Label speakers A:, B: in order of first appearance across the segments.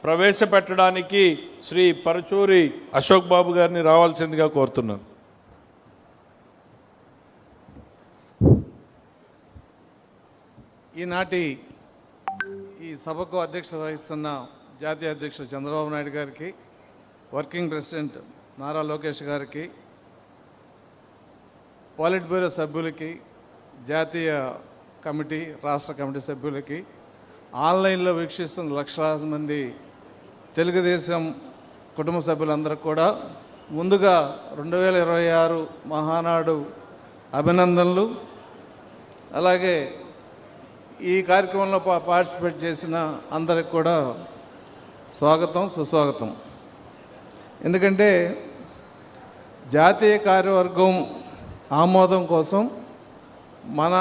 A: ప్రవేశపెట్టడానికి శ్రీ పరచూరి అశోక్ బాబు గారిని రావాల్సిందిగా కోరుతున్నాను.
B: ఈనాటి ఈ సభకు అధ్యక్షత వహిస్తున్న జాతీయ అధ్యక్షుడు చంద్రబాబు నాయుడు గారికి, వర్కింగ్ ప్రెసిడెంట్ నారా లోకేష్ గారికి, పాలిట్ బ్యూరో సభ్యులకి, జాతీయ కమిటీ, రాష్ట్ర కమిటీ సభ్యులకి, ఆన్లైన్లో వీక్షిస్తున్న లక్షలాది మంది తెలుగుదేశం కుటుంబ సభ్యులందరికీ కూడా ముందుగా 2026 మహానాడు అభినందనలు. అలాగే ఈ కార్యక్రమంలో పార్టిసిపేట్ చేసిన అందరికి కూడా స్వాగతం, సుస్వాగతం. ఎందుకంటే జాతీయ కార్యవర్గం ఆమోదం కోసం మన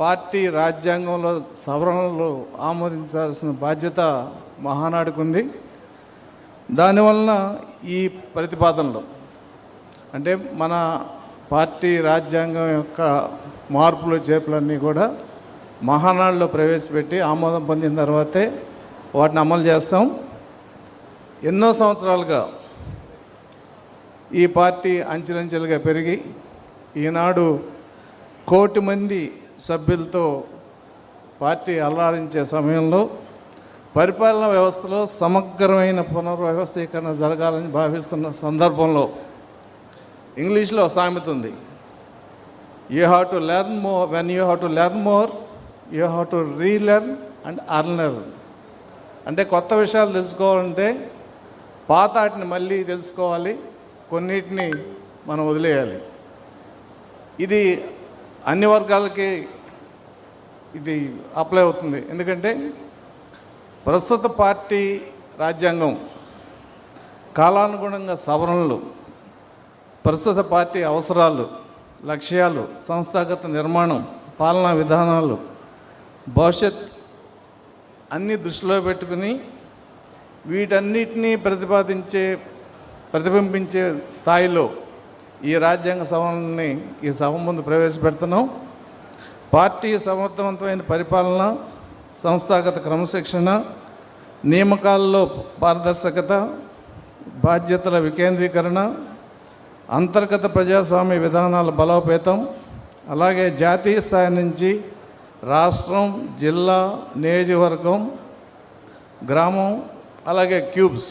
B: పార్టీ రాజ్యాంగంలో సవరణలు ఆమోదించాల్సిన బాధ్యత మహానాడుకు ఉంది. దానివలన ఈ ప్రతిపాదనలు అంటే మన పార్టీ రాజ్యాంగం యొక్క మార్పులు చేర్పులన్నీ కూడా మహానాడులో ప్రవేశపెట్టి ఆమోదం పొందిన తర్వాతే వాటిని అమలు చేస్తాం. ఎన్నో సంవత్సరాలుగా ఈ పార్టీ అంచెలంచెలుగా పెరిగి ఈనాడు 1 కోటి మంది సభ్యులతో పార్టీ అల్లారించే సమయంలో పరిపాలనా వ్యవస్థలో సమగ్రమైన పునర్వ్యవస్థీకరణ జరగాలని భావిస్తున్న సందర్భంలో ఇంగ్లీష్లో సామెత ఉంది, you have to learn more, when you have to learn more you have to relearn and unlearn. అంటే కొత్త విషయాలు తెలుసుకోవాలంటే పాత వాటిని మళ్ళీ తెలుసుకోవాలి, కొన్నిటిని మనం వదిలేయాలి. ఇది అన్ని వర్గాలకి ఇది అప్లై అవుతుంది. ఎందుకంటే ప్రస్తుత పార్టీ రాజ్యాంగం కాలానుగుణంగా సవరణలు, ప్రస్తుత పార్టీ అవసరాలు, లక్ష్యాలు, సంస్థాగత నిర్మాణం, పాలనా విధానాలు, భవిష్యత్ అన్నీ దృష్టిలో పెట్టుకుని వీటన్నిటినీ ప్రతిబింబించే స్థాయిలో ఈ రాజ్యాంగ సవరణని ఈ సభ ముందు ప్రవేశపెడుతున్నాం. పార్టీ సమర్థవంతమైన పరిపాలన, సంస్థాగత క్రమశిక్షణ, నియామకాల్లో పారదర్శకత, బాధ్యతల వికేంద్రీకరణ, అంతర్గత ప్రజాస్వామ్య విధానాల బలోపేతం, అలాగే జాతీయ స్థాయి నుంచి రాష్ట్రం, జిల్లా, నియోజకవర్గం, గ్రామం, అలాగే cubes,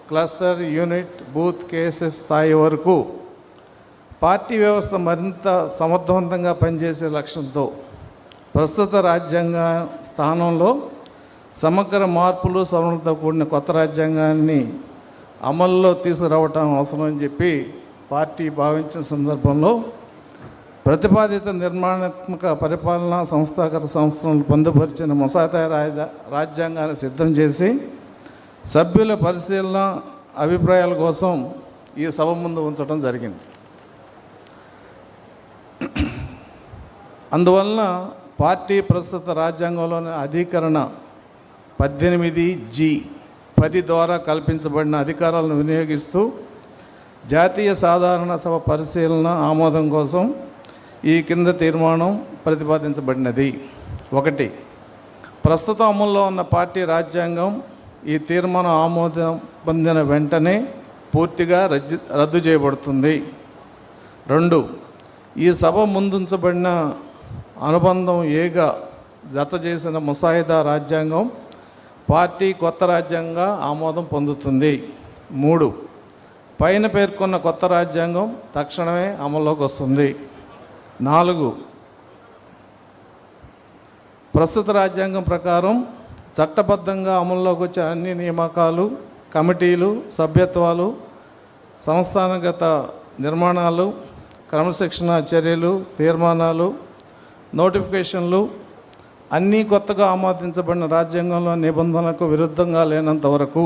B: cluster, unit, booth, cases స్థాయి వరకు పార్టీ వ్యవస్థ మరింత సమర్థవంతంగా పనిచేసే లక్ష్యంతో ప్రస్తుత రాజ్యాంగ స్థానంలో సమగ్ర మార్పులు, సవరణలతో కూడిన కొత్త రాజ్యాంగాన్ని అమల్లో తీసుకురావటం అవసరం అని చెప్పి పార్టీ భావించిన సందర్భంలో ప్రతిపాదిత నిర్మాణాత్మక పరిపాలన సంస్థాగత సంస్థలను పొందుపరిచిన ముసాయిదా రాజ్యాంగాన్ని సిద్ధం చేసి సభ్యుల పరిశీలన, అభిప్రాయాల కోసం ఈ సభ ముందు ఉంచడం జరిగింది. అందువలన పార్టీ ప్రస్తుత రాజ్యాంగంలోని అధికరణ 18(g)(10) ద్వారా కల్పించబడిన అధికారాలను వినియోగిస్తూ జాతీయ సాధారణ సభ పరిశీలన, ఆమోదం కోసం ఈ కింద తీర్మానం ప్రతిపాదించబడినది. 1. ప్రస్తుతం అమల్లో ఉన్న పార్టీ రాజ్యాంగం ఈ తీర్మానం ఆమోదం పొందిన వెంటనే పూర్తిగా రద్దు చేయబడుతుంది. 2. ఈ సభ ముందుంచబడిన అనుబంధం ఏగా జత చేసిన ముసాయిదా రాజ్యాంగం పార్టీ కొత్త రాజ్యాంగంగా ఆమోదం పొందుతుంది. 3. పైన పేర్కొన్న కొత్త రాజ్యాంగం తక్షణమే అమల్లోకి వస్తుంది. 4. ప్రస్తుత రాజ్యాంగం ప్రకారం చట్టబద్ధంగా అమల్లోకి వచ్చే అన్ని నియామకాలు, కమిటీలు, సభ్యత్వాలు, సంస్థానగత నిర్మాణాలు, క్రమశిక్షణ చర్యలు, తీర్మానాలు, నోటిఫికేషన్లు అన్నీ కొత్తగా ఆమోదించబడిన రాజ్యాంగంలో నిబంధనలకు విరుద్ధంగా లేనంత వరకు,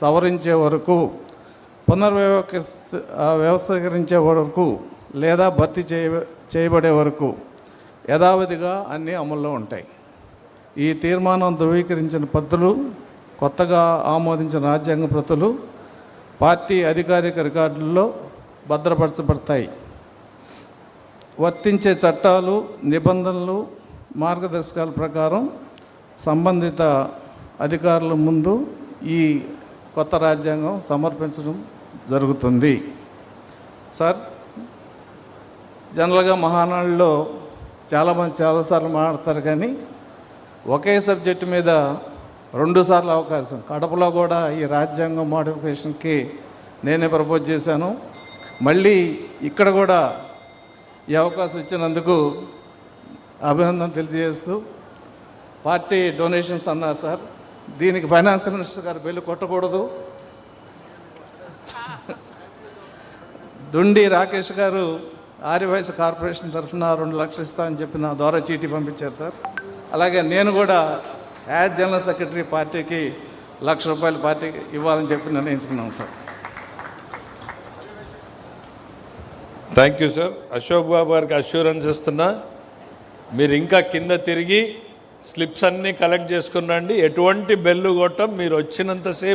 B: సవరించే వరకు, వ్యవస్థీకరించే వరకు లేదా భర్తీ చేయబడే వరకు యథావిధిగా అన్నీ అమల్లో ఉంటాయి. ఈ తీర్మానం ధృవీకరించిన ప్రతులు, కొత్తగా ఆమోదించిన రాజ్యాంగ ప్రతులు పార్టీ అధికారిక రికార్డుల్లో భద్రపరచబడతాయి. వర్తించే చట్టాలు, నిబంధనలు, మార్గదర్శకాల ప్రకారం సంబంధిత అధికారుల ముందు ఈ కొత్త రాజ్యాంగం సమర్పించడం జరుగుతుంది. సార్, జనరల్గా మహానాడులో చాలామంది చాలాసార్లు మాట్లాడతారు, కానీ ఒకే సబ్జెక్టు మీద 2 సార్లు అవకాశం. కడపలో కూడా ఈ రాజ్యాంగం మోడిఫికేషన్కి నేనే ప్రపోజ్ చేశాను. మళ్ళీ ఇక్కడ కూడా ఈ అవకాశం ఇచ్చినందుకు అభినందన తెలియజేస్తూ, పార్టీ డొనేషన్స్ అన్నారు సార్, దీనికి ఫైనాన్స్ మినిస్టర్ గారు బెల్లు కొట్టకూడదు. దుండి రాకేష్ గారు ఆర్యవైశ్య కార్పొరేషన్ తరఫున 2 లక్షలు ఇస్తామని చెప్పి నా ద్వారా చీటీ పంపించారు సార్. అలాగే నేను కూడా యాజ్ జనరల్ సెక్రటరీ పార్టీకి ₹1,00,000 పార్టీకి ఇవ్వాలని చెప్పి నిర్ణయించుకున్నాను sir.
A: Thank you sir. Ashok Babu గారికి అష్యూరెన్స్ ఇస్తున్నా, మీరు ఇంకా కింద తిరిగి స్లిప్స్ అన్నీ కలెక్ట్ చేసుకుని రండి. ఎటువంటి బెల్లు కొట్టం, మీరు వచ్చినంతసేపు